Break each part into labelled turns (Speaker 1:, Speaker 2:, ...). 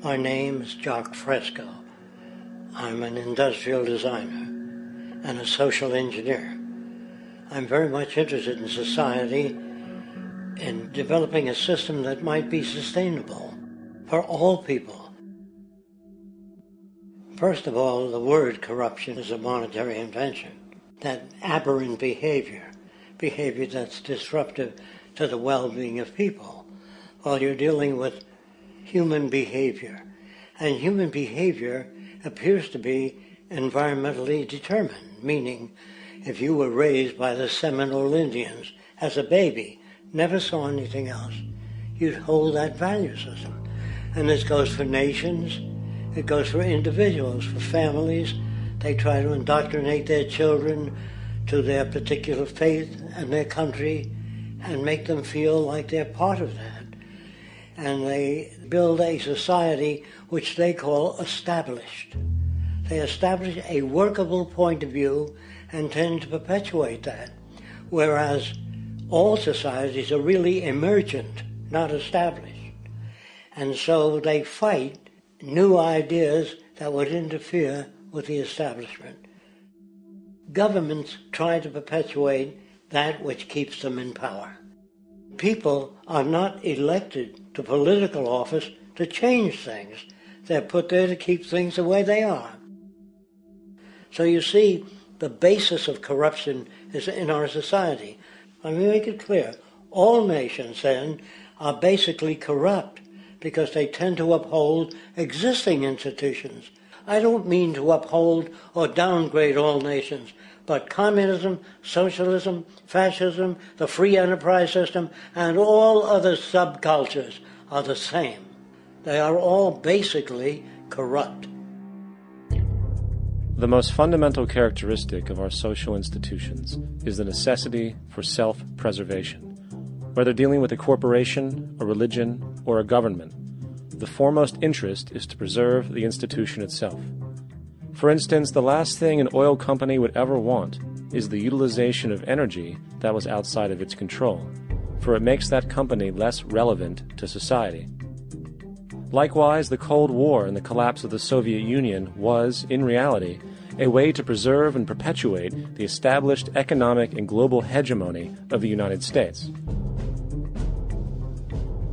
Speaker 1: My name is Jock Fresco. I'm an industrial designer and a social engineer. I'm very much interested in society, in developing a system that might be sustainable for all people. First of all, the word corruption is a monetary invention. That aberrant behavior that's disruptive to the well-being of people, while you're dealing with human behavior. And human behavior appears to be environmentally determined, meaning if you were raised by the Seminole Indians as a baby, never saw anything else, you'd hold that value system. And this goes for nations, it goes for individuals, for families. They try to indoctrinate their children to their particular faith and their country and make them feel like they're part of that. And they build a society which they call established. They establish a workable point of view and tend to perpetuate that, whereas all societies are really emergent, not established. And so they fight new ideas that would interfere with the establishment. Governments try to perpetuate that which keeps them in power. People are not elected to political office to change things. They're put there to keep things the way they are. So you see, the basis of corruption is in our society. Let me make it clear. All nations, then, are basically corrupt because they tend to uphold existing institutions. I don't mean to uphold or downgrade all nations, but communism, socialism, fascism, the free enterprise system, and all other subcultures are the same. They are all basically corrupt.
Speaker 2: The most fundamental characteristic of our social institutions is the necessity for self-preservation. Whether dealing with a corporation, a religion, or a government, the foremost interest is to preserve the institution itself. For instance, the last thing an oil company would ever want is the utilization of energy that was outside of its control, for it makes that company less relevant to society. Likewise, the Cold War and the collapse of the Soviet Union was, in reality, a way to preserve and perpetuate the established economic and global hegemony of the United States.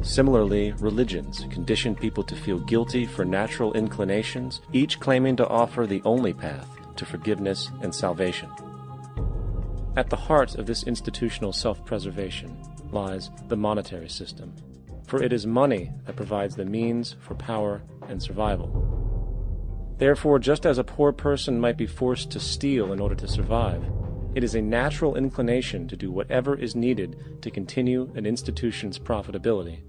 Speaker 2: Similarly, religions condition people to feel guilty for natural inclinations, each claiming to offer the only path to forgiveness and salvation. At the heart of this institutional self-preservation lies the monetary system, for it is money that provides the means for power and survival. Therefore, just as a poor person might be forced to steal in order to survive, it is a natural inclination to do whatever is needed to continue an institution's profitability.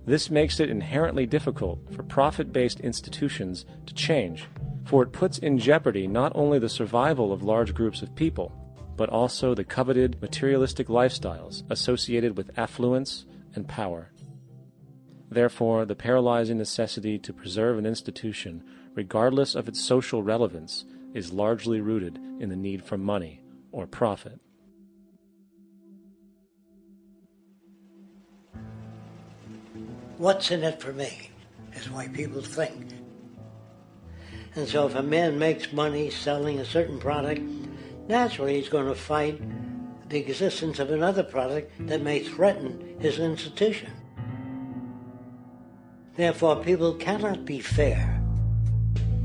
Speaker 2: This makes it inherently difficult for profit-based institutions to change, for it puts in jeopardy not only the survival of large groups of people, but also the coveted materialistic lifestyles associated with affluence and power. Therefore, the paralyzing necessity to preserve an institution, regardless of its social relevance, is largely rooted in the need for money or profit.
Speaker 1: What's in it for me is why people think. And so if a man makes money selling a certain product, naturally he's going to fight the existence of another product that may threaten his institution. Therefore, people cannot be fair,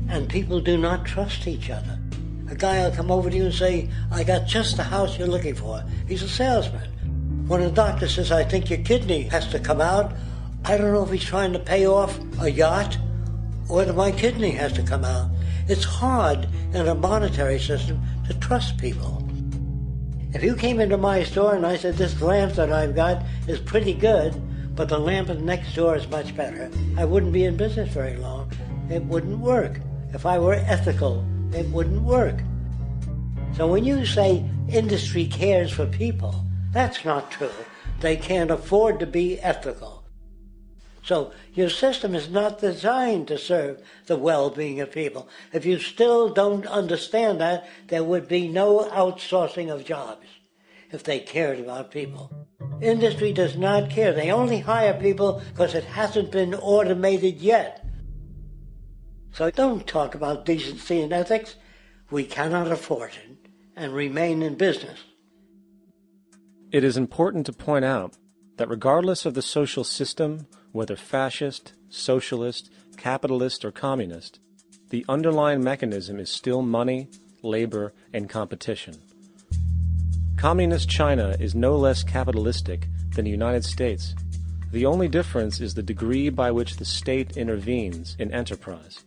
Speaker 1: and people do not trust each other. A guy will come over to you and say, I got just the house you're looking for. He's a salesman. When a doctor says, I think your kidney has to come out, I don't know if he's trying to pay off a yacht or whether my kidney has to come out. It's hard in a monetary system to trust people. If you came into my store and I said, this lamp that I've got is pretty good, but the lamp next door is much better, I wouldn't be in business very long. It wouldn't work. If I were ethical, it wouldn't work. So when you say industry cares for people, that's not true. They can't afford to be ethical. So your system is not designed to serve the well-being of people. If you still don't understand that, there would be no outsourcing of jobs if they cared about people. Industry does not care. They only hire people because it hasn't been automated yet. So don't talk about decency and ethics. We cannot afford it and remain in business.
Speaker 2: It is important to point out that regardless of the social system, whether fascist, socialist, capitalist, or communist, the underlying mechanism is still money, labor, and competition. Communist China is no less capitalistic than the United States. The only difference is the degree by which the state intervenes in enterprise.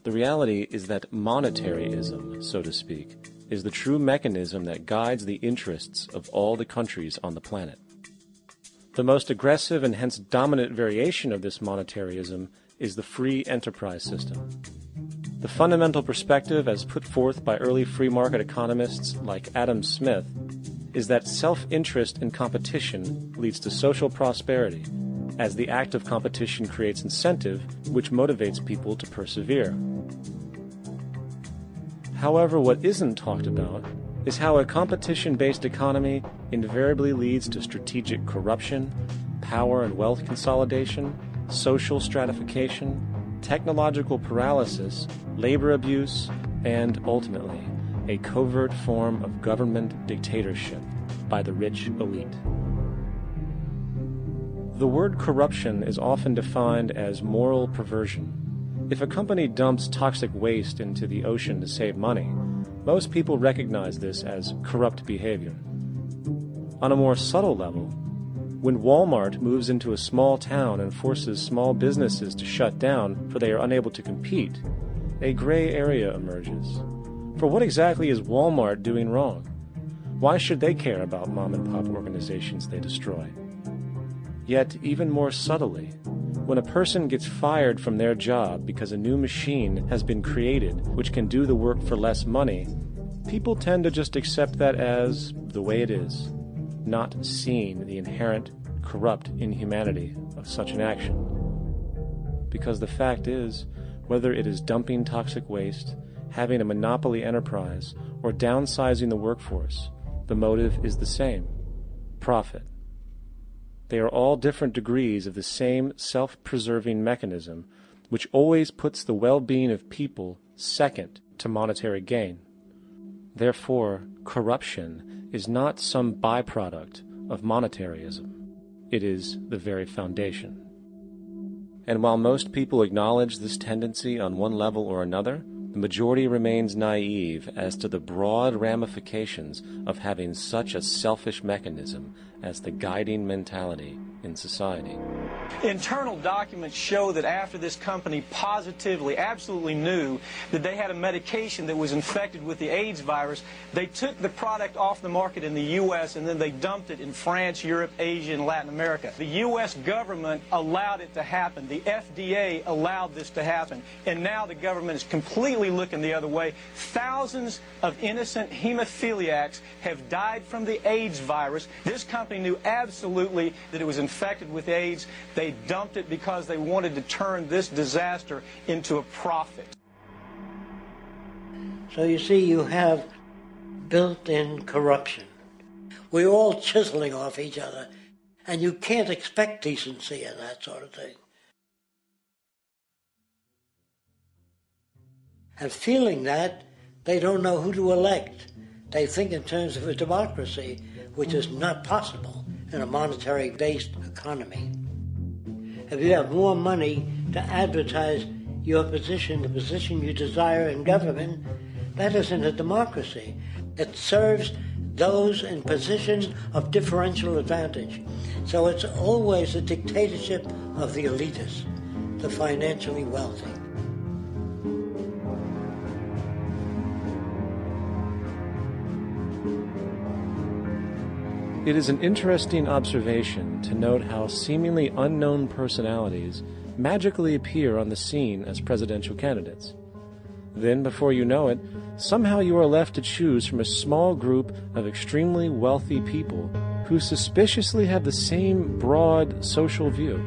Speaker 2: The reality is that monetaryism, so to speak, is the true mechanism that guides the interests of all the countries on the planet. The most aggressive and hence dominant variation of this monetaryism is the free enterprise system. The fundamental perspective, as put forth by early free market economists like Adam Smith, is that self-interest in competition leads to social prosperity, as the act of competition creates incentive, which motivates people to persevere. However, what isn't talked about is how a competition-based economy invariably leads to strategic corruption, power and wealth consolidation, social stratification, technological paralysis, labor abuse, and, ultimately, a covert form of government dictatorship by the rich elite. The word corruption is often defined as moral perversion. If a company dumps toxic waste into the ocean to save money, most people recognize this as corrupt behavior. On a more subtle level, when Walmart moves into a small town and forces small businesses to shut down for they are unable to compete, a gray area emerges. For what exactly is Walmart doing wrong? Why should they care about mom-and-pop organizations they destroy? Yet, even more subtly, when a person gets fired from their job because a new machine has been created which can do the work for less money, people tend to just accept that as the way it is, not seeing the inherent corrupt inhumanity of such an action. Because the fact is, whether it is dumping toxic waste, having a monopoly enterprise, or downsizing the workforce, the motive is the same: profit. They are all different degrees of the same self-preserving mechanism, which always puts the well-being of people second to monetary gain. Therefore, corruption is not some byproduct of monetaryism. It is the very foundation. And while most people acknowledge this tendency on one level or another, the majority remains naive as to the broad ramifications of having such a selfish mechanism as the guiding mentality in society.
Speaker 3: Internal documents show that after this company positively, absolutely knew that they had a medication that was infected with the AIDS virus, they took the product off the market in the U.S. and then they dumped it in France, Europe, Asia, and Latin America. The U.S. government allowed it to happen. The FDA allowed this to happen. And now the government is completely looking the other way. Thousands of innocent hemophiliacs have died from the AIDS virus. This company knew absolutely that it was infected with AIDS. They dumped it because they wanted to turn this disaster into a profit.
Speaker 1: So you see, you have built-in corruption. We're all chiseling off each other, and you can't expect decency and that sort of thing. And feeling that, they don't know who to elect. They think in terms of a democracy, which is not possible in a monetary-based economy. If you have more money to advertise your position, the position you desire in government, that isn't a democracy. It serves those in positions of differential advantage. So it's always a dictatorship of the elitists, the financially wealthy.
Speaker 2: It is an interesting observation to note how seemingly unknown personalities magically appear on the scene as presidential candidates. Then, before you know it, somehow you are left to choose from a small group of extremely wealthy people who suspiciously have the same broad social view.